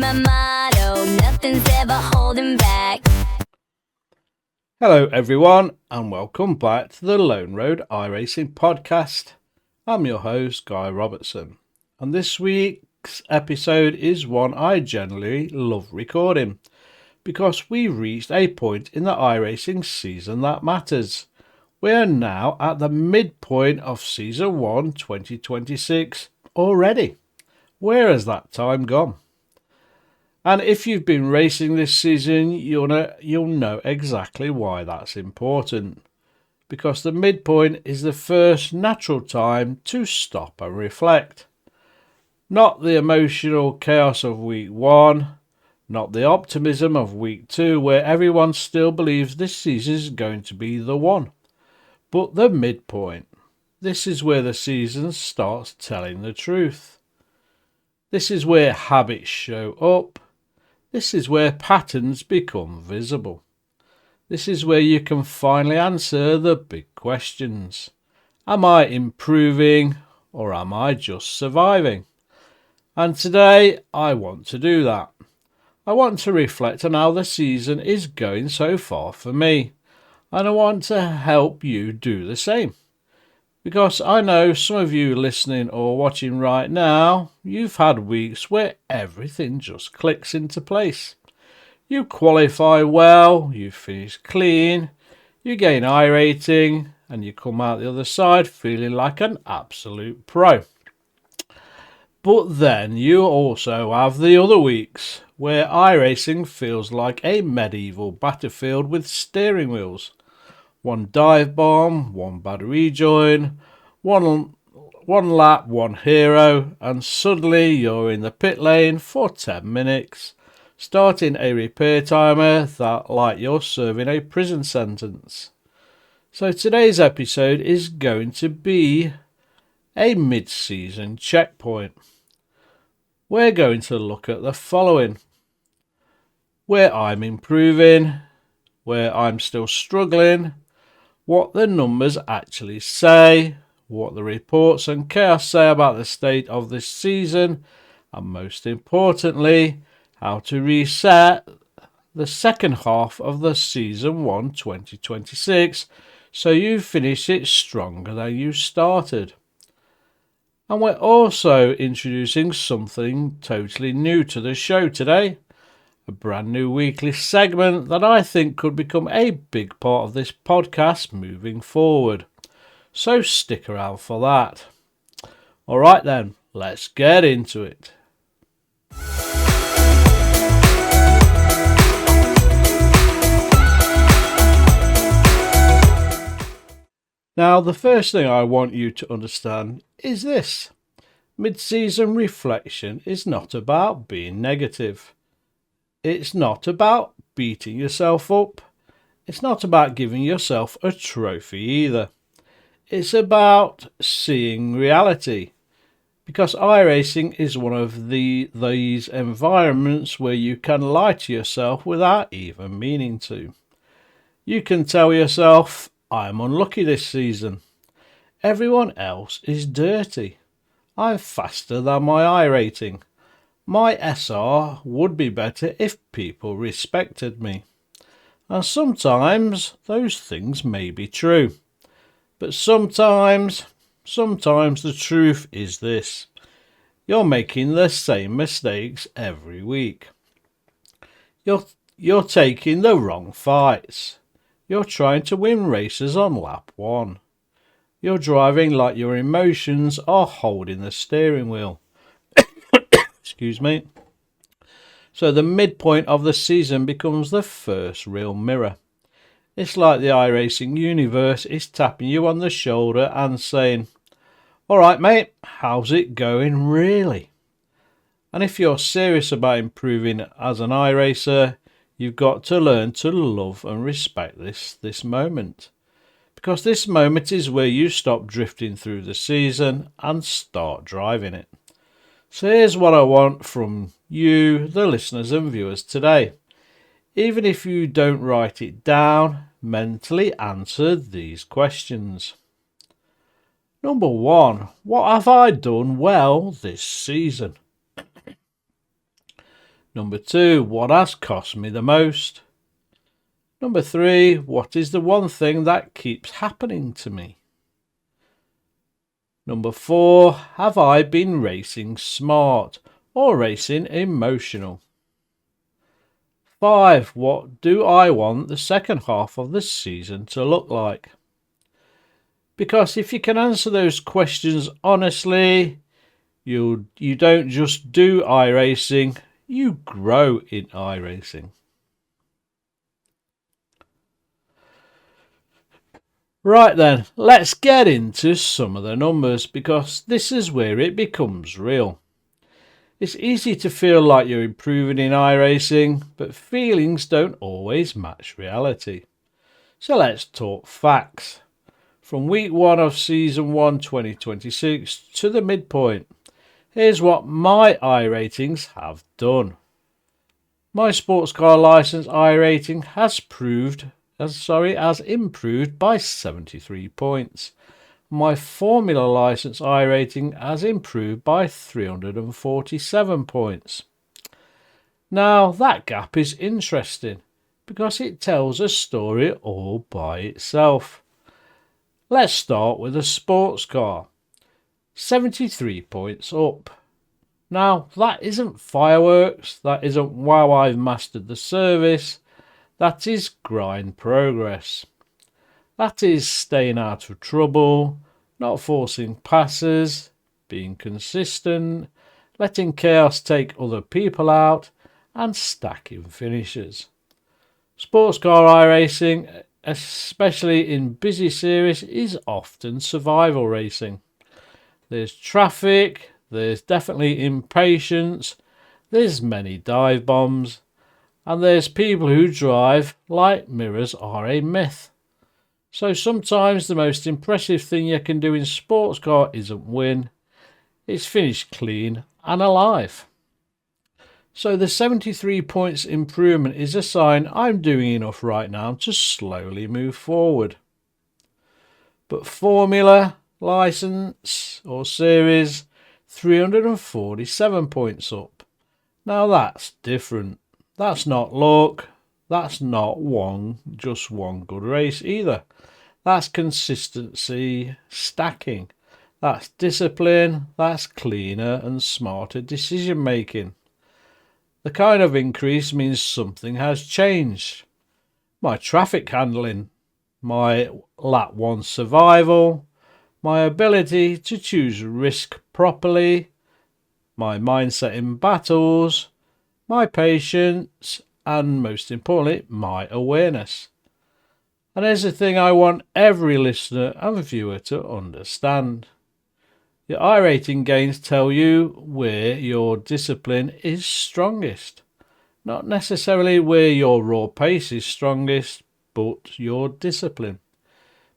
my motto, nothing's ever holding back. Hello everyone and welcome back to the Lone Road iRacing podcast. I'm your host Guy Robertson, and this week's episode is one I generally love recording because we've reached a point in the iRacing season that matters. We are now at the midpoint of Season 1 2026 already. Where has that time gone? And if you've been racing this season, you'll know exactly why that's important. Because the midpoint is the first natural time to stop and reflect. Not the emotional chaos of week 1, not the optimism of week 2 where everyone still believes this season is going to be the one. But the midpoint. This is where the season starts telling the truth. This is where habits show up. This is where patterns become visible. This is where you can finally answer the big questions. Am I improving or am I just surviving? And today I want to do that. I want to reflect on how the season is going so far for me. And I want to help you do the same. Because I know some of you listening or watching right now, you've had weeks where everything just clicks into place. You qualify well, you finish clean, you gain iRating, and you come out the other side feeling like an absolute pro. But then you also have the other weeks where iRacing feels like a medieval battlefield with steering wheels. One dive bomb, one bad rejoin, one lap, one hero, and suddenly you're in the pit lane for 10 minutes, starting a repair timer that like you're serving a prison sentence. So today's episode is going to be a mid-season checkpoint. We're going to look at the following: where I'm improving, where I'm still struggling, what the numbers actually say, what the reports and chaos say about the state of this season, and most importantly, how to reset the second half of the Season 1 2026 so you finish it stronger than you started. And we're also introducing something totally new to the show today. A brand new weekly segment that I think could become a big part of this podcast moving forward. So stick around for that. Alright then, let's get into it. Now, the first thing I want you to understand is this. Mid-season reflection is not about being negative. It's not about beating yourself up. It's not about giving yourself a trophy either. It's about seeing reality. Because iRacing is one of these environments where you can lie to yourself without even meaning to. You can tell yourself, I'm unlucky this season. Everyone else is dirty. I'm faster than my iRating. My SR would be better if people respected me. And sometimes those things may be true. But sometimes the truth is this. You're making the same mistakes every week. You're taking the wrong fights. You're trying to win races on lap 1. You're driving like your emotions are holding the steering wheel. Excuse me. So the midpoint of the season becomes the first real mirror. It's like the iRacing universe is tapping you on the shoulder and saying, alright mate, how's it going really? And if you're serious about improving as an iRacer, you've got to learn to love and respect this moment. Because this moment is where you stop drifting through the season and start driving it. So here's what I want from you, the listeners and viewers today. Even if you don't write it down, mentally answer these questions. Number 1, what have I done well this season? Number 2, what has cost me the most? Number 3, what is the one thing that keeps happening to me? Number 4, have I been racing smart or racing emotional? 5, what do I want the second half of the season to look like? Because if you can answer those questions honestly, you don't just do iRacing, you grow in iRacing. Right then, let's get into some of the numbers because this is where it becomes real. It's easy to feel like you're improving in iRacing, but feelings don't always match reality. So let's talk facts. From week 1 of season 1 2026 to the midpoint, here's what my iRatings have done. My sports car license iRating has improved by 73 points. My Formula license iRating has improved by 347 points. Now that gap is interesting because it tells a story all by itself. Let's start with a sports car. 73 points up. Now that isn't fireworks, that isn't wow I've mastered the service, that is grind progress. That is staying out of trouble, not forcing passes, being consistent, letting chaos take other people out, and stacking finishes. Sports car iRacing, especially in busy series, is often survival racing. There's traffic, there's definitely impatience, there's many dive bombs, and there's people who drive like mirrors are a myth. So sometimes the most impressive thing you can do in sports car isn't win, it's finish clean and alive. So the 73 points improvement is a sign I'm doing enough right now to slowly move forward. But Formula, license or series, 347 points up. Now that's different. That's not luck. That's not just one good race either. That's consistency, stacking. That's discipline. That's cleaner and smarter decision making. The kind of increase means something has changed. My traffic handling, my lap 1 survival, my ability to choose risk properly, my mindset in battles, my patience, and most importantly, my awareness. And here's the thing I want every listener and viewer to understand. Your iRating gains tell you where your discipline is strongest. Not necessarily where your raw pace is strongest, but your discipline.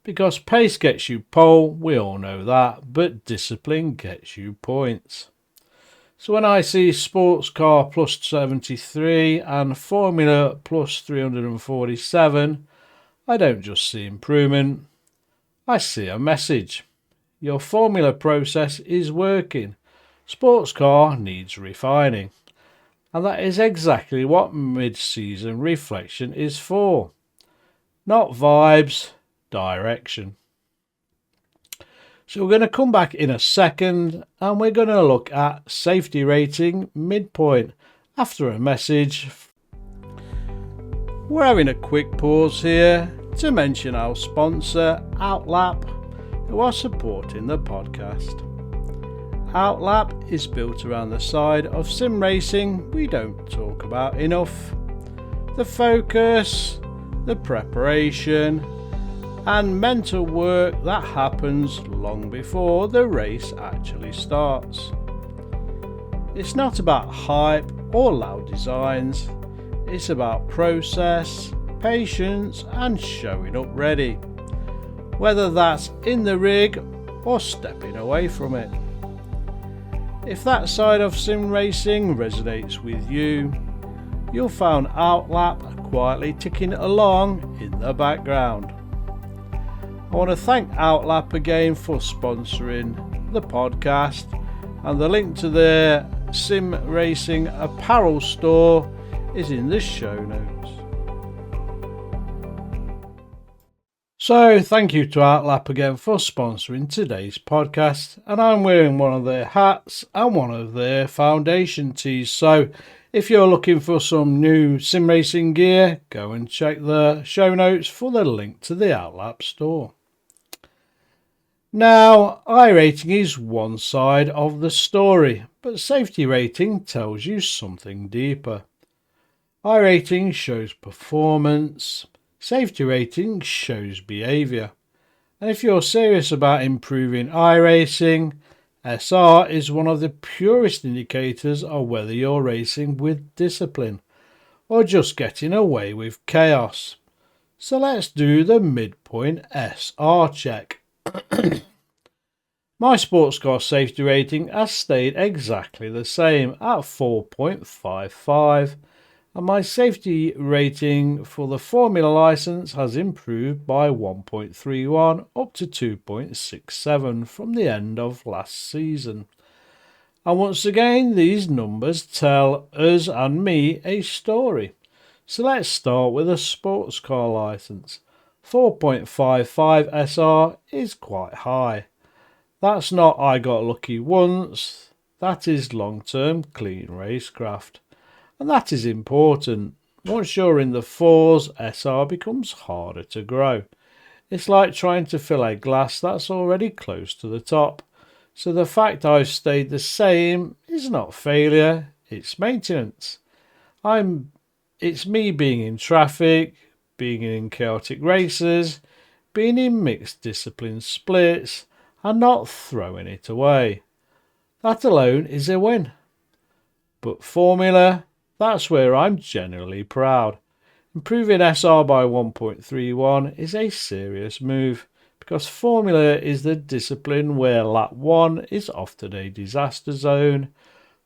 Because pace gets you pole, we all know that, but discipline gets you points. So when I see sports car plus 73 and Formula plus 347, I don't just see improvement, I see a message. Your Formula process is working. Sports car needs refining. And that is exactly what mid-season reflection is for. Not vibes, direction. So we're going to come back in a second and we're going to look at safety rating midpoint after a message. We're having a quick pause here to mention our sponsor Outlap, who are supporting the podcast. Outlap is built around the side of sim racing we don't talk about enough. The focus, the preparation, and mental work that happens long before the race actually starts. It's not about hype or loud designs, it's about process, patience, and showing up ready, whether that's in the rig or stepping away from it. If that side of sim racing resonates with you, you'll find Outlap quietly ticking along in the background. I want to thank Outlap again for sponsoring the podcast, and the link to their sim racing apparel store is in the show notes. So thank you to Outlap again for sponsoring today's podcast, and I'm wearing one of their hats and one of their foundation tees, so if you're looking for some new sim racing gear, go and check the show notes for the link to the Outlap store. Now, iRating is one side of the story, but safety rating tells you something deeper. iRating shows performance, safety rating shows behaviour. And if you're serious about improving iRacing, SR is one of the purest indicators of whether you're racing with discipline or just getting away with chaos. So let's do the midpoint SR check. My sports car safety rating has stayed exactly the same at 4.55, and my safety rating for the Formula license has improved by 1.31 up to 2.67 from the end of last season. And once again, these numbers tell us and me a story. So let's start with a sports car license. 4.55 SR is quite high. That's not I got lucky once, that is long-term clean racecraft. And that is important. Once you're in the fours, SR becomes harder to grow. It's like trying to fill a glass that's already close to the top. So the fact I've stayed the same is not failure, it's maintenance. It's me being in traffic, being in chaotic races, being in mixed discipline splits, and not throwing it away. That alone is a win. But Formula, that's where I'm generally proud. Improving SR by 1.31 is a serious move, because Formula is the discipline where lap 1 is often a disaster zone.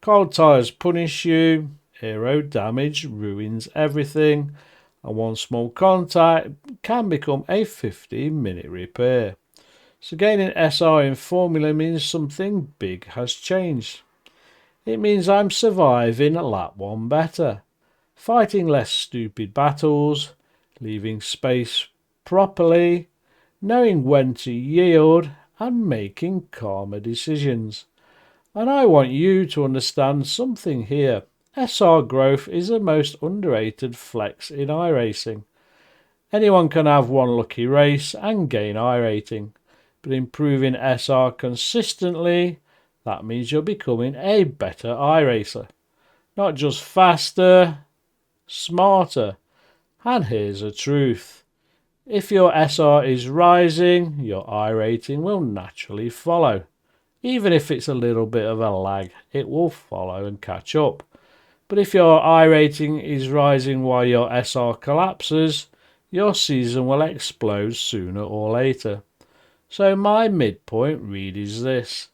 Cold tyres punish you, aero damage ruins everything, and one small contact can become a 15-minute repair. So gaining SR in Formula means something big has changed. It means I'm surviving lap 1 better, fighting less stupid battles, leaving space properly, knowing when to yield, and making calmer decisions. And I want you to understand something here. SR growth is the most underrated flex in iRacing. Anyone can have one lucky race and gain iRating, but improving SR consistently, that means you're becoming a better iRacer. Not just faster, smarter. And here's the truth. If your SR is rising, your iRating will naturally follow. Even if it's a little bit of a lag, it will follow and catch up. But if your iRating is rising while your SR collapses, your season will explode sooner or later. So my midpoint read is this.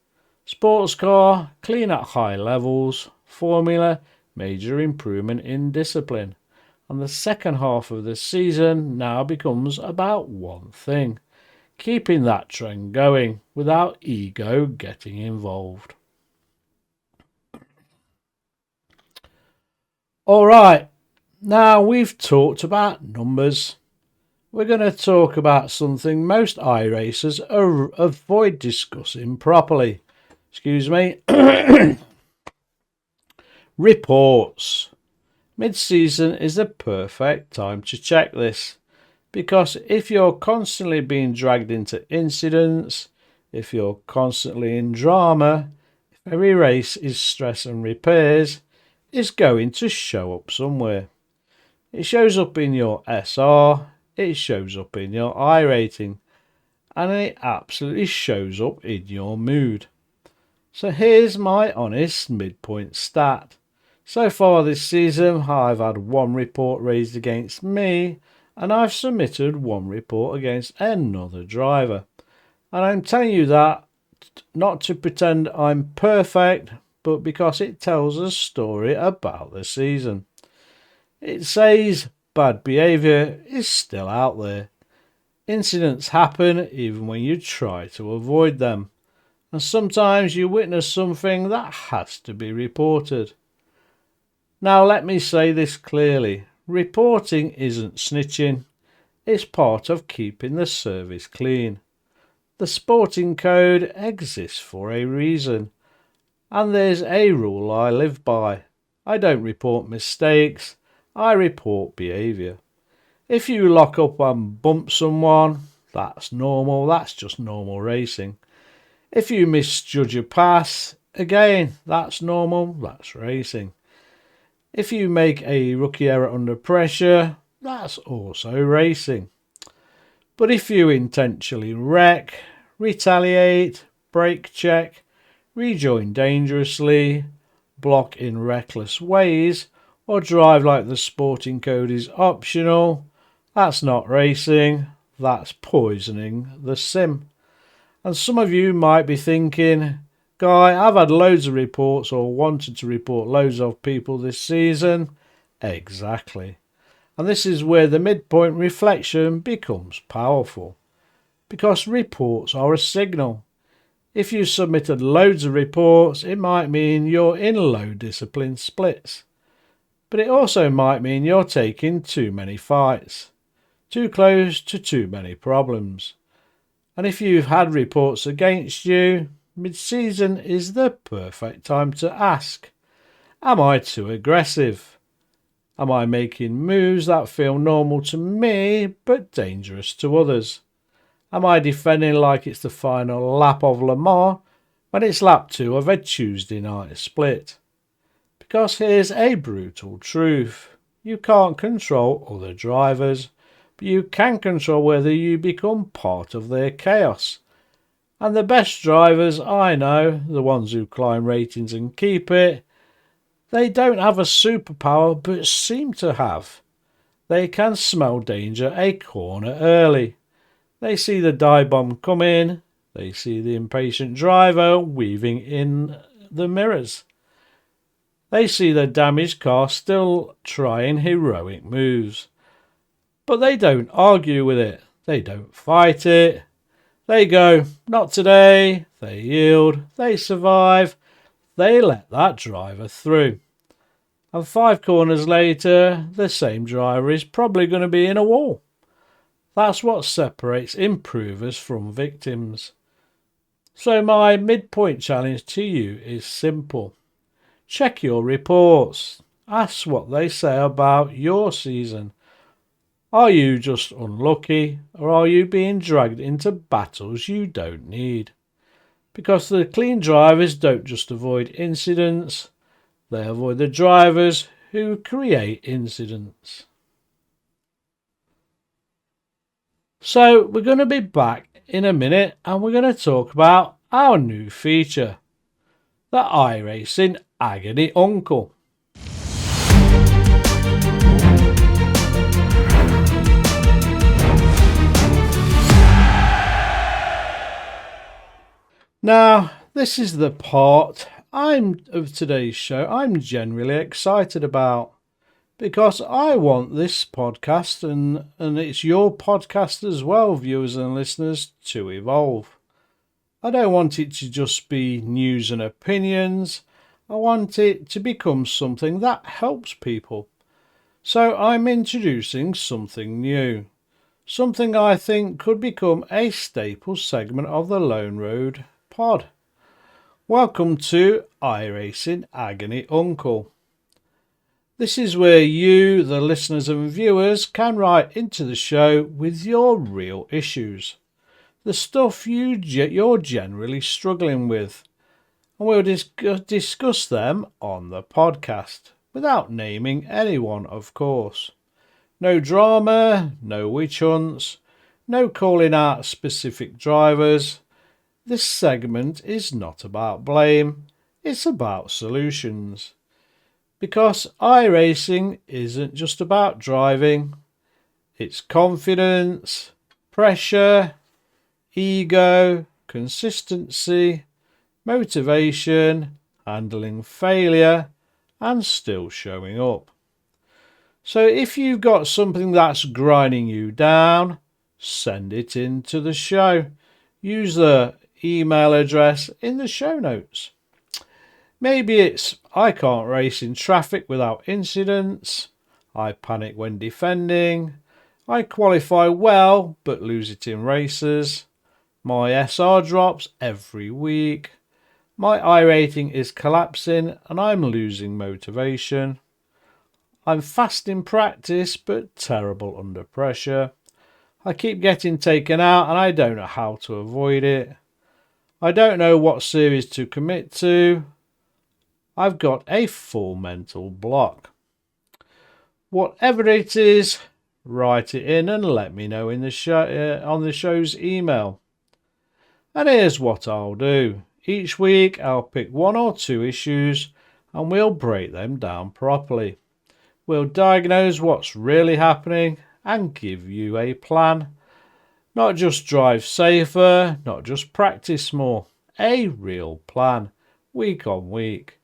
Sports car, clean at high levels. Formula, major improvement in discipline. And the second half of the season now becomes about one thing. Keeping that trend going without ego getting involved. Alright, now we've talked about numbers. We're going to talk about something most iRacers avoid discussing properly. Excuse me. Reports. Mid-season is the perfect time to check this, because if you're constantly being dragged into incidents, if you're constantly in drama, if every race is stress and repairs, it's going to show up somewhere. It shows up in your SR, it shows up in your iRating, and it absolutely shows up in your mood. So here's my honest midpoint stat. So far this season, I've had one report raised against me, and I've submitted one report against another driver. And I'm telling you that not to pretend I'm perfect, but because it tells a story about the season. It says bad behaviour is still out there. Incidents happen even when you try to avoid them. and sometimes you witness something that has to be reported. Now let me say this clearly, reporting isn't snitching, it's part of keeping the service clean. The sporting code exists for a reason, and there's a rule I live by. I don't report mistakes, I report behaviour. If you lock up and bump someone, that's normal, that's just normal racing. If you misjudge a pass, again, that's normal, that's racing. If you make a rookie error under pressure, that's also racing. But if you intentionally wreck, retaliate, brake check, rejoin dangerously, block in reckless ways, or drive like the sporting code is optional, that's not racing, that's poisoning the sim. And some of you might be thinking, Guy, I've had loads of reports or wanted to report loads of people this season. Exactly. And this is where the midpoint reflection becomes powerful. Because reports are a signal. If you submitted loads of reports, it might mean you're in low discipline splits. But it also might mean you're taking too many fights. Too close to too many problems. And if you've had reports against you, mid-season is the perfect time to ask, am I too aggressive? Am I making moves that feel normal to me but dangerous to others? Am I defending like it's the final lap of Le Mans when it's lap 2 of a Tuesday night split? Because here's a brutal truth. You can't control other drivers, but you can control whether you become part of their chaos. And the best drivers I know, the ones who climb ratings and keep it, they don't have a superpower but seem to have. They can smell danger a corner early. They see the dive bomb coming. They see the impatient driver weaving in the mirrors. They see the damaged car still trying heroic moves. But they don't argue with it. They don't fight it. They go, not today. They yield. They survive. They let that driver through. And 5 corners later, the same driver is probably going to be in a wall. That's what separates improvers from victims. So my midpoint challenge to you is simple. Check your reports. Ask what they say about your season. Are you just unlucky, or are you being dragged into battles you don't need? Because the clean drivers don't just avoid incidents, they avoid the drivers who create incidents. So we're going to be back in a minute and we're going to talk about our new feature, the iRacing Agony Uncle. Now, this is the part of today's show I'm generally excited about, because I want this podcast and it's your podcast as well, viewers and listeners, to evolve. I don't want it to just be news and opinions. I want it to become something that helps people. So I'm introducing something new. Something I think could become a staple segment of the Lone Road pod. Welcome to iRacing Agony Uncle. This is where you, the listeners and viewers, can write into the show with your real issues. The stuff you're generally struggling with. And we'll discuss them on the podcast, without naming anyone, of course. No drama, no witch hunts, no calling out specific drivers. This segment is not about blame, it's about solutions. Because iRacing isn't just about driving, it's confidence, pressure, ego, consistency, motivation, handling failure, and still showing up. So if you've got something that's grinding you down, send it into the show. Use the email address in the show notes. Maybe it's I can't race in traffic without incidents, I panic when defending, I qualify well but lose it in races, my SR drops every week, my iRating is collapsing and I'm losing motivation, I'm fast in practice but terrible under pressure, I keep getting taken out and I don't know how to avoid it, I don't know what series to commit to, I've got a full mental block. Whatever it is, write it in and let me know in the show, on the show's email. And here's what I'll do. Each week I'll pick 1 or 2 issues and we'll break them down properly. We'll diagnose what's really happening and give you a plan. Not just drive safer, not just practice more. A real plan, week on week.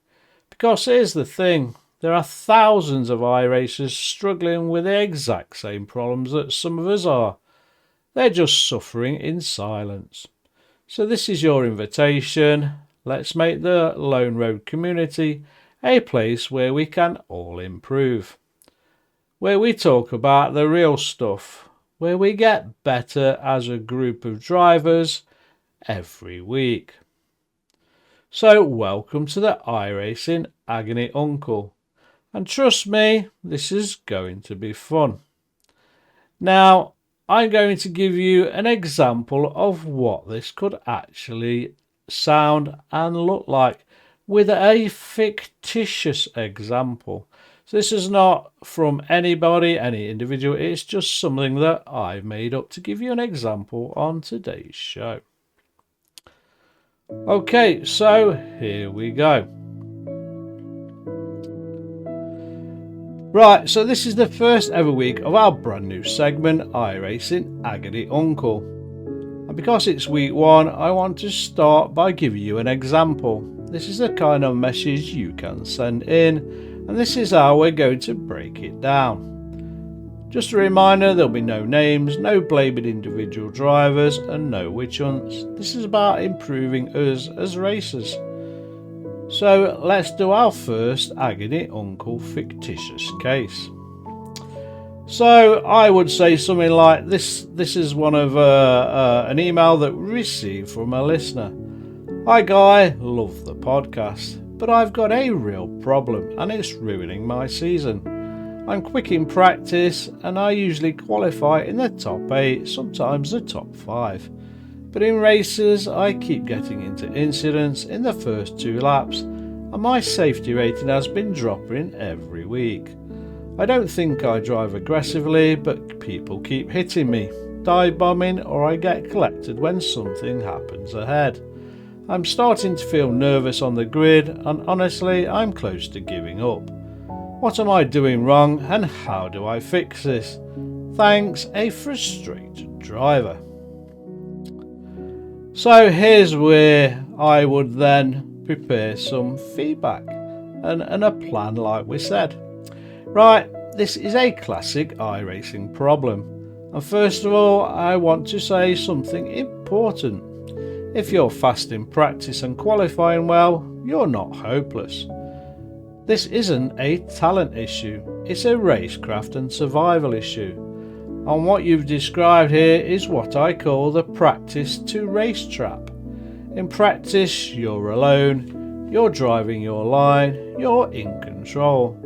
Because here's the thing, there are thousands of iRacers struggling with the exact same problems that some of us are. They're just suffering in silence. So this is your invitation. Let's make the Lone Road community a place where we can all improve. Where we talk about the real stuff. Where we get better as a group of drivers every week. So welcome to the iRacing Agony Uncle. And trust me, this is going to be fun. Now, I'm going to give you an example of what this could actually sound and look like with a fictitious example. So this is not from anybody, any individual, it's just something that I've made up to give you an example on today's show. Okay, so here we go. Right, so this is the first ever week of our brand new segment, iRacing Agony Uncle. And because it's week 1, I want to start by giving you an example. This is the kind of message you can send in, and this is how we're going to break it down. Just a reminder, there'll be no names, no blaming individual drivers, and no witch hunts. This is about improving us as racers. So let's do our first Agony Uncle fictitious case. So I would say something like this. This is one of an email that we received from a listener. Hi Guy, love the podcast, but I've got a real problem and it's ruining my season. I'm quick in practice and I usually qualify in the top 8, sometimes the top 5. But in races I keep getting into incidents in the first 2 laps and my safety rating has been dropping every week. I don't think I drive aggressively, but people keep hitting me, dive bombing, or I get collected when something happens ahead. I'm starting to feel nervous on the grid and honestly I'm close to giving up. What am I doing wrong and how do I fix this? Thanks, a frustrated driver. So here's where I would then prepare some feedback and a plan like we said. Right, this is a classic iRacing problem. And first of all, I want to say something important. If you're fast in practice and qualifying well, you're not hopeless. This isn't a talent issue, it's a racecraft and survival issue. And what you've described here is what I call the practice to race trap. In practice, you're alone, you're driving your line, you're in control.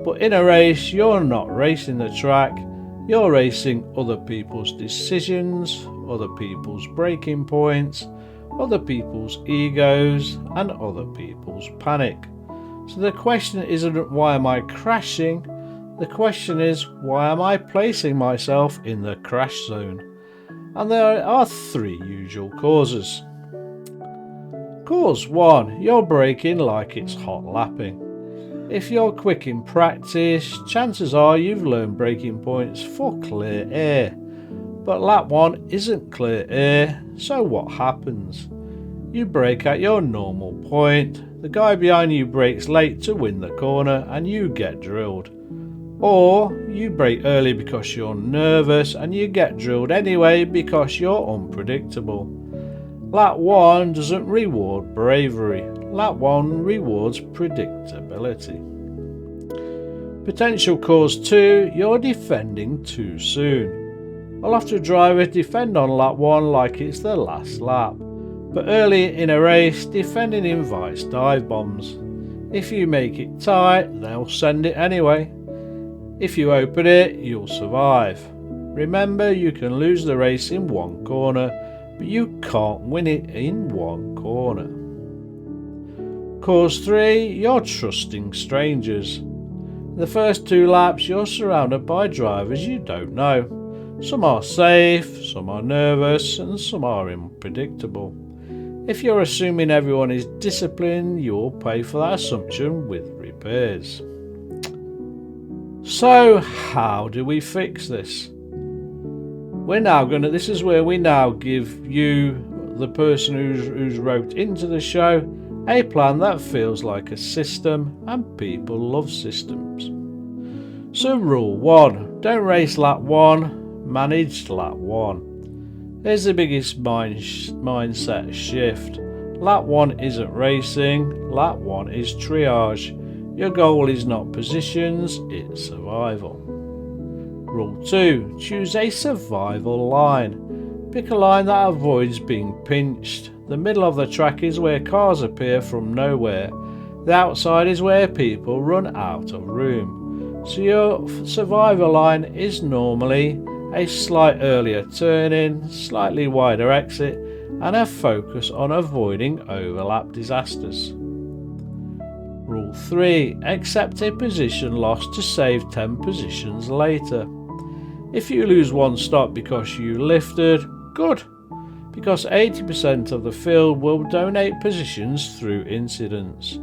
But in a race, you're not racing the track, you're racing other people's decisions, other people's braking points, other people's egos, and other people's panic. So the question isn't why am I crashing, the question is why am I placing myself in the crash zone? And there are 3 usual causes. Cause 1, you're braking like it's hot lapping. If you're quick in practice, chances are you've learned braking points for clear air. But lap 1 isn't clear air, so what happens? You brake at your normal point, the guy behind you brakes late to win the corner and you get drilled. Or you brake early because you're nervous and you get drilled anyway because you're unpredictable. Lap 1 doesn't reward bravery. Lap 1 rewards predictability. Potential cause 2, you're defending too soon. A lot of drivers defend on lap 1 like it's their last lap. But early in a race, defending invites dive bombs. If you make it tight, they'll send it anyway. If you open it, you'll survive. Remember, you can lose the race in one corner, but you can't win it in one corner. Cause 3, you're trusting strangers. In the first 2 laps, you're surrounded by drivers you don't know. Some are safe, some are nervous, and some are unpredictable. If you're assuming everyone is disciplined, you'll pay for that assumption with repairs. So, how do we fix this? This is where we now give you, the person who's wrote into the show, a plan that feels like a system, and people love systems. So rule 1, don't race lap 1, manage lap 1. Here's the biggest mindset shift. Lap 1 isn't racing, lap 1 is triage. Your goal is not positions, it's survival. Rule 2, choose a survival line. Pick a line that avoids being pinched. The middle of the track is where cars appear from nowhere. The outside is where people run out of room. So your survival line is normally a slight earlier turn-in, slightly wider exit, and a focus on avoiding overlap disasters. Rule 3, accept a position loss to save 10 positions later. If you lose 1 stop because you lifted, good, because 80% of the field will donate positions through incidents.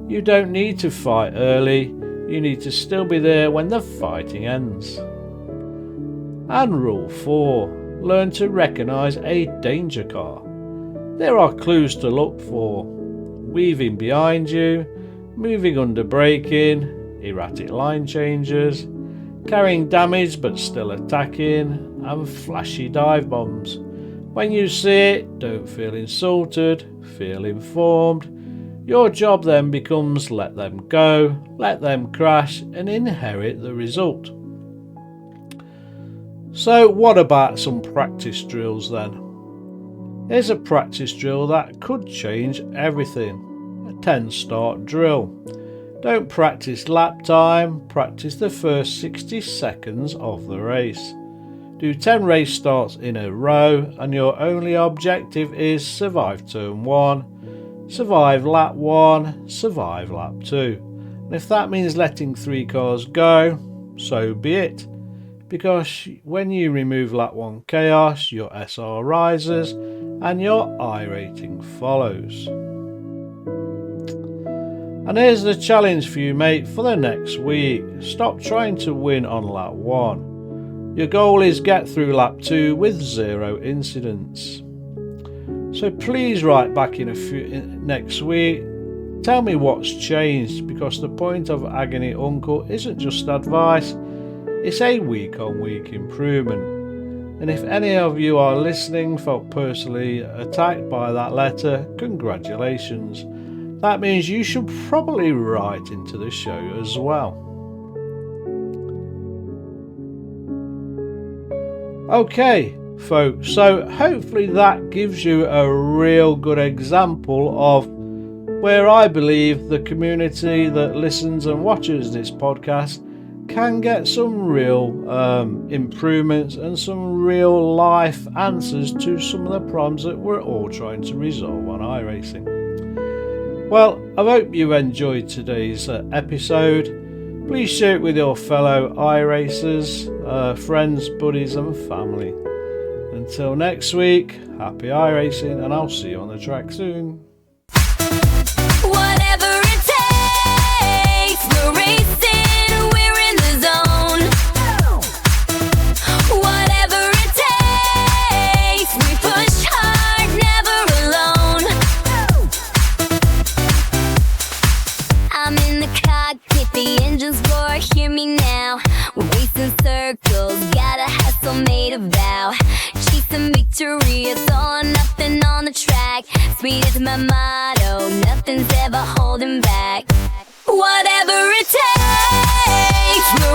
You don't need to fight early, you need to still be there when the fighting ends. And rule 4, learn to recognise a danger car. There are clues to look for: weaving behind you, moving under braking, erratic line changes, carrying damage but still attacking, and flashy dive bombs. When you see it, don't feel insulted, feel informed. Your job then becomes let them go, let them crash, and inherit the result. So what about some practice drills then? Here's a practice drill that could change everything. A 10 start drill. Don't practice lap time, practice the first 60 seconds of the race. Do 10 race starts in a row, and your only objective is survive turn 1, survive lap 1, survive lap 2. And if that means letting 3 cars go, so be it. Because when you remove lap 1 chaos, your SR rises and your iRating follows. And here's the challenge for you, mate, for the next week. Stop trying to win on lap 1. Your goal is get through lap 2 with 0 incidents. So please write back next week. Tell me what's changed, because the point of Agony Uncle isn't just advice, it's a week-on-week improvement. And if any of you are listening felt personally attacked by that letter, congratulations. That means you should probably write into the show as well. Okay, folks, so hopefully that gives you a real good example of where I believe the community that listens and watches this podcast can get some real improvements and some real life answers to some of the problems that we're all trying to resolve on iRacing. Well, I hope you enjoyed today's episode. Please share it with your fellow iRacers, friends, buddies and family. Until next week, happy iRacing, and I'll see you on the track soon. Whatever it takes, we're racing, we're in the zone. Whatever it takes, we push hard, never alone. I'm in the cockpit, the engines roar, hear me now. We're racing circles, got a hustle, made a vow. Chasing victory, it's all or nothing on the track. track. Sweet is my motto, nothing's ever holding back. Whatever it takes, we're